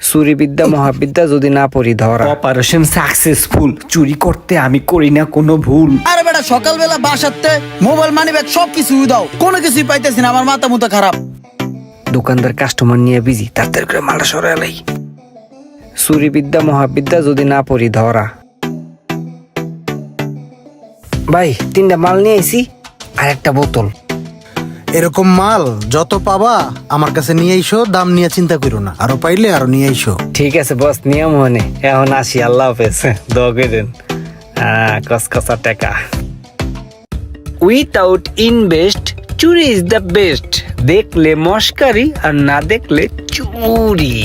চুরি বিদ্যা মহাবিদ্যা যদি না পড়ি ধরা। অপারেশন সাকসেসফুল, চুরি করতে আমি করি না কোনো ভুল। আরে বেটা সকালবেলা বাসাতে মোবাইল মানি ব্যাগ সবকিছু দাও, কোনো কিছুই পাইতেছি না, আমার মাথা মুথা খারাপ। দোকানদার কাস্টমার নিয়ে বিজি, তাড়াতাড়ি করে মালটা সরালাই। চুরি বিদ্যা মহাবিদ্যা যদি না পড়ি ধরা। ভাই 3টা মাল নিয়ে আইছি আর একটা বোতল। এরকম মাল যত পাবা আমার কাছে নিয়ে আইসো, দাম নিয়ে চিন্তা করো না, আরো পাইলে আরো নিয়ে আইসো। ঠিক আছে বস, নিয়ম মনে। এখন আসি, আল্লাহ হাফেজ। দোয়া করেন। কসকসা টাকা। উইথাউট ইনভেস্ট চুরি ইজ দ্য বেস্ট। দেখলে মস্কারি আর না দেখলে চুরি।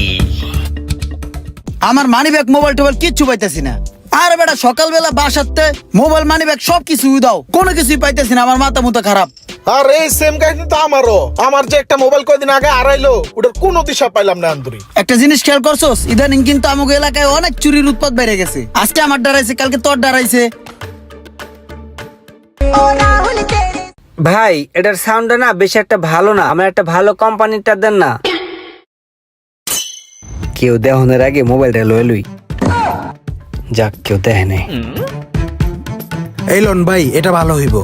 আমার মানি ব্যাগ মোবাইল টোবাইল কিচ্ছু পাইতেছি না। আরে বেটা সকালবেলা বাসাতে মোবাইল মানি ব্যাগ সবকিছু দাও, কোনো কিছুই পাইতেছি না, আমার মাথা মুথা খারাপ। আর এই সেম কাহিনী তো আমারও। আমার যে একটা মোবাইল কয়দিন আগে হারাইলো, ওটার কোনো দিশা পাইলাম না আন্তরি। একটা জিনিস খেয়াল করছোস, ইদানিং কিন্তু আমাকে এলাকায় অনেক চুরির উৎপাত বেড়ে গেছে। আজকে আমার ডরাইছে, কালকে তোর ডরাইছে। ভাই এটার সাউন্ডটা না বেশি একটা ভালো না, আমার একটা ভালো কোম্পানিটা দেন না। কেউ দেহনের আগে মোবাইলটা লয়ে লই। যাক, কেউ দেখে নেই। এই লোন ভাই, এটা ভালো হইব।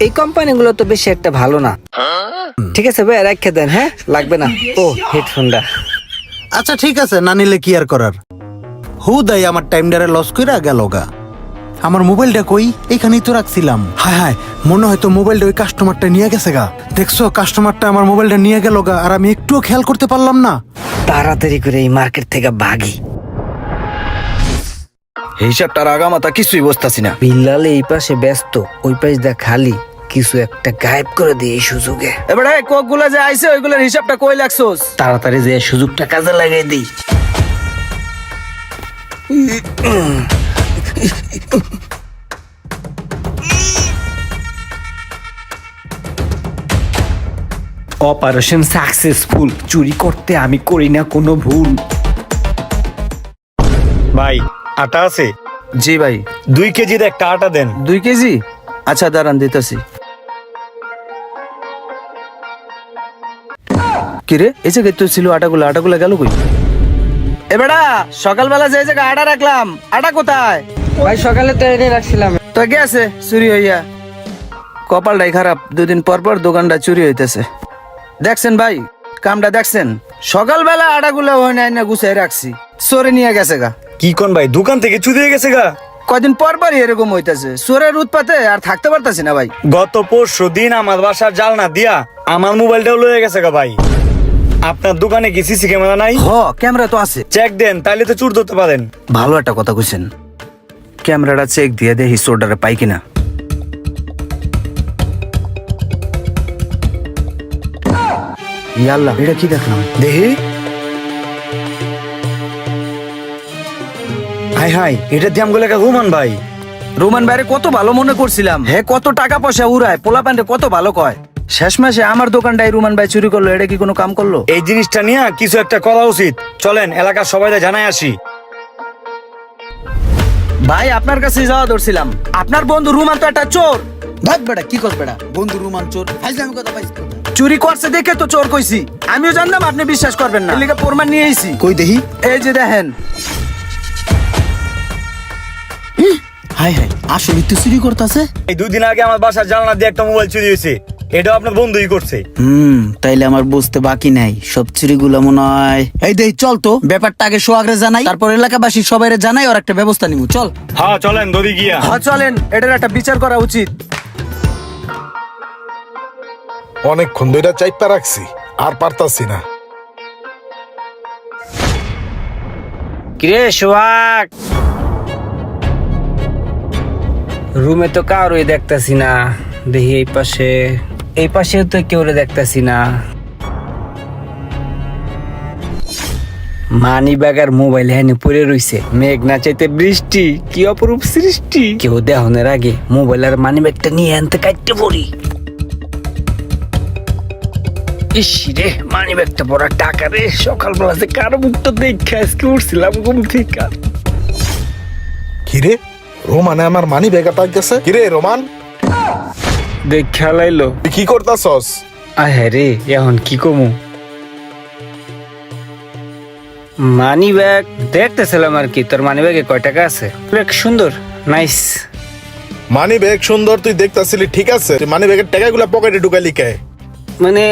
এই কোম্পানিগুলো তো বেশি একটা ভালো না। ঠিক আছে ভাই, রেখে দেন। হ্যাঁ, লাগবে না। ও হেডফোনটা। আচ্ছা ঠিক আছে, না নিলে কি আর করার। হুদাই আমার টাইমটারে লস কইরা গেল গা। আমার মোবাইলটা কই? এখানেই তো রাখছিলাম। হায় হায়, মনে হয় তো মোবাইলটা ওই কাস্টমারটা নিয়ে গেছে গা। দেখছো, কাস্টমারটা আমার মোবাইলটা নিয়ে গেল গা, আর আমি একটুও খেয়াল করতে পারলাম না। তাড়াতাড়ি করে এই মার্কেট থেকে ভাগি। হিসাবটার আগামাতা কিছুই বুঝতাছি না। বিল্লাল এই পাশে ব্যস্ত, ওই পাশ দা খালি। কিছু একটা গায়েব করে দিই এই সুযোগে। এবারে কোক গুলা যে আইছে ওইগুলোর হিসাবটা কই লাগছোস? তাড়াতাড়ি যে সুযোগটা কাজে লাগাই দিই। অপারেশন সাকসেসফুল, চুরি করতে আমি করি না কোনো ভুল। ভাই আটা আছে? জি ভাই। 2 কেজির একটা আটা দেন। 2 কেজি? আচ্ছা দাঁড়ান, দিতেছি। কিরে, এই জায়গায় তো ছিল আটাগুলা গেল কই? এ বেটা, সকালবেলা যে জায়গায় আটা রাখলাম, আটা কোথায়? ভাই সকালে তো এনে রাখছিলাম। তো গেছে চুরি হইয়া। কপালটাই খারাপ, 2 দিন পর পর দোকানটা চুরি হইতেছে। দেখছেন ভাই, কামটা দেখছেন? সকালবেলা আটাগুলা হয় নাই না গুছাই রাখছি, চোরে নিয়ে গেছে গা। কি কোন ভাই, দোকান থেকে চুরি হয়ে গেছে গা? কয়দিন পর পরই এরকম হইতেছে, চোরের উৎপাতে আর থাকতে পারতাছি না ভাই। গত পরশু দিন আমার বাসার জালনা দিয়া আমার মোবাইলটাও লয়ে গেছে গা ভাই। আপনার দোকানে কি সিসি ক্যামেরা নাই? হ, ক্যামেরা তো আছে। চেক দেন, তাইলে তো চুর ধরতে পারেন। ভালো একটা কথা কইছেন, ক্যামেরাটা চেক দিয়ে দেখি চোরটারে পাই কিনা। ইয়াল্লাহ, এটা কি দেখলাম? দেখি। হাই হাই, এটা দিয়ে আমগুলো রোমান ভাই। রোমান ভাইরে কত ভালো মনে করছিলাম, হে কত টাকা পয়সা উড়ায়, পোলা প্যান্টে কত ভালো কয়। শেষ মাসে আমার দোকানটাই রোমান ভাই চুরি করলো। এটা কি কোনো কাম করলো? এই জিনিসটা নিয়ে কিছু একটা করা উচিত। চলেন এলাকার সবাই জানাই আসি। ভাই আপনার কাছে যাওয়া ধরছিলাম, আপনার বন্ধু রুমান তো একটা চোর। ভাই বেটা কি কর বেটা, বন্ধু রুমান চোর, ফাইজলামি কথা পাইছি। চুরি করছে দেখে তো চোর কইছি। আমিও জানতাম আপনি বিশ্বাস করবেন না, এলিগে প্রমাণ নিয়ে আইছি। কই দেখি। এই যে দেখেন। হাই হাই, আসলে তুই চুরি করতেছে? এই 2 দিন আগে আমার বাসার জানলা দিয়ে একটা মোবাইল চুরি হয়েছে। এটাও আপনার বন্ধুই করছে। তাইলে আমার বুঝতে বাকি নাই, সব চুরিগুলো মনে হয়। এই দেখ, চল তো ব্যাপারটা আগে সোহাগরে জানাই, তারপর এলাকাবাসী সবাইরে জানাই, ওর একটা ব্যবস্থা নিব। চল। হ্যাঁ চলেন, দড়ি গিয়া। হ্যাঁ চলেন, এটার একটা বিচার করা উচিত। অনেকক্ষণ ধরে চাইপা রাখছি, আর পারতাছি না। কিরে সোহাগ, রুমে তো কারোই দেখতাছি না। দেখি এই পাশেও তো কেউ দেখতাছি না। মানি ব্যাগ আর মোবাইল হ্যানে পড়ে রইছে। মেঘ না চাইতে বৃষ্টি, কি অপরূপ সৃষ্টি। কেউ দেহনের আগে মোবাইল আর মানি ব্যাগটা নিয়ে আনতে কাটতে পড়ি। ইস রে, মানি ব্যাগটা বড় টাকা রে। সকালবেলা যে কারো মুখটা দেখে আজকে উঠছিলাম ঘুম থেকে। কিরে, রোমানে আমার মানি ব্যাগ পাইতেছে। কিরে রোমান, দেখ খেলাইলো। তুই কি করতাছস? আয় হ্যাঁ রে, এখন কি কমু? মানি ব্যাগ দেখতেছিলাম আর কি, তোর মানি ব্যাগে কয় টাকা আছে? ব্যাগ সুন্দর, নাইস। মানি ব্যাগ সুন্দর তুই দেখতাছিলি, ঠিক আছে, তুই মানি ব্যাগের টাকাগুলো পকেটে ঢুকালি কে? মানে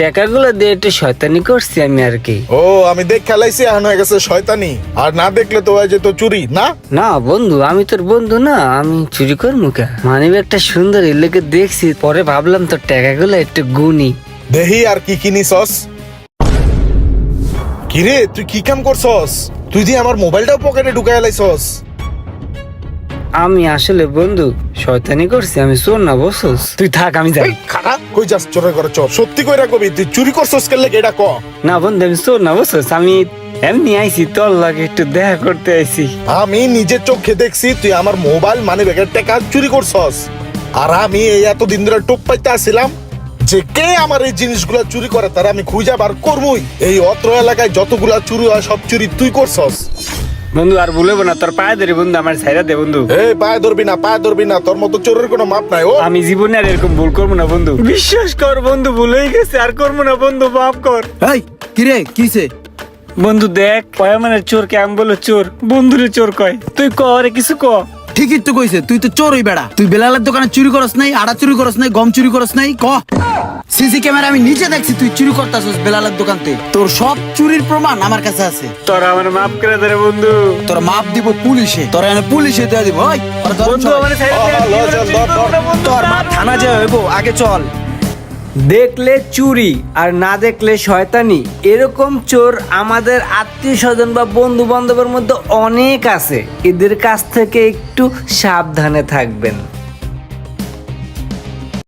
টাকাগুলো দিয়ে একটু শয়তানি করছি আমি আর কি। ও আমি দেখ খেলাইছি, এখন হয়ে গেছে শয়তানি। আর না দেখলে তো হয় যে তো চুরি না। না বন্ধু, আমি তোর বন্ধু না, আমি চুরি কর মুখা। মানি ব্যাগটা সুন্দর, এর লেগে দেখছি, পরে ভাবলাম তোর টাকাগুলো একটু গুনি। দেহি আর কি কিনিছস? কিরে তুই কি কাম করছস? তুই দিয়ে আমার মোবাইলটাও পকেটে ঢুকাই লাইছস। আমি আসলে বন্ধু শয়তানি করছি, আমি চোর না বসস। তুই থাক, আমি যাই। খারাপ কই যাস? চোরের ঘরে চোর। সত্যি কইরা কবি তুই চুরি করছস কেলে, এটা ক। না বন্ধু, আমি চোর না বসস, আমি এমনি আইছি, তোর লাগে একটু দেখা করতে আইছি। আমি নিজের চোখে দেখছি তুই আমার মোবাইল মানি ব্যাগের টাকা চুরি করছস। আর আমি এই এতদিন ধরে টোপ পাইতে আসছিলাম যে কে আমার এই জিনিসগুলো চুরি করে, তার আমি খুঁজে বার করবই। এই অত্র এলাকায় যতগুলা চুরি হয় সব চুরি তুই করছস। বন্ধু আর ভুলবো না, তোর পায়ে ধরে বন্ধু, আমার ছাইরা দে বন্ধু। এই পায়ে ধরবি না, পায়ে ধরবি না, তোর মতো চোরের কোনো মাপ নাই। ও আমি জীবনে আর এরকম ভুল করবো না বন্ধু, বিশ্বাস কর বন্ধু, ভুল হয়ে গেছে, আর করবো না বন্ধু, মাফ কর। এই কিরে কিসে? বন্ধু দেখ, পয়ামানের চোর কে আমি বলো চোর, বন্ধুরে চোর কয়, তুই করে কিছু ক। ঠিকই তো কইছে, তুই তো চোরই বেড়া। তুই বেলালের দোকানে চুরি করস নাই, আড়া চুরি করস নাই, গম চুরি করস নাই, ক। সিসি ক্যামেরা আমি নিজে দেখছি তুই চুরি করতাছস বেলালের দোকানতে। তোর সব চুরির প্রমাণ আমার কাছে আছে। তোরা আমার মাফ করে দে রে বন্ধু। তোর মাপ দিব পুলিশে, তোর এনে পুলিশে দিয়ে দিব। ওই ওরা ধরেন বন্ধু সবাই। আমার ছাইরা দে, ল, চল, ধর, ধর। তোর মাপ থানা যে হইব, আগে চল। দেখলে চুরি আর না দেখলে শয়তানি, এরকম চোর আমাদের আত্মীয় স্বজন বা বন্ধু বান্ধবের মধ্যে অনেক আছে। এদের কাছ থেকে একটু সাবধানে থাকবেন।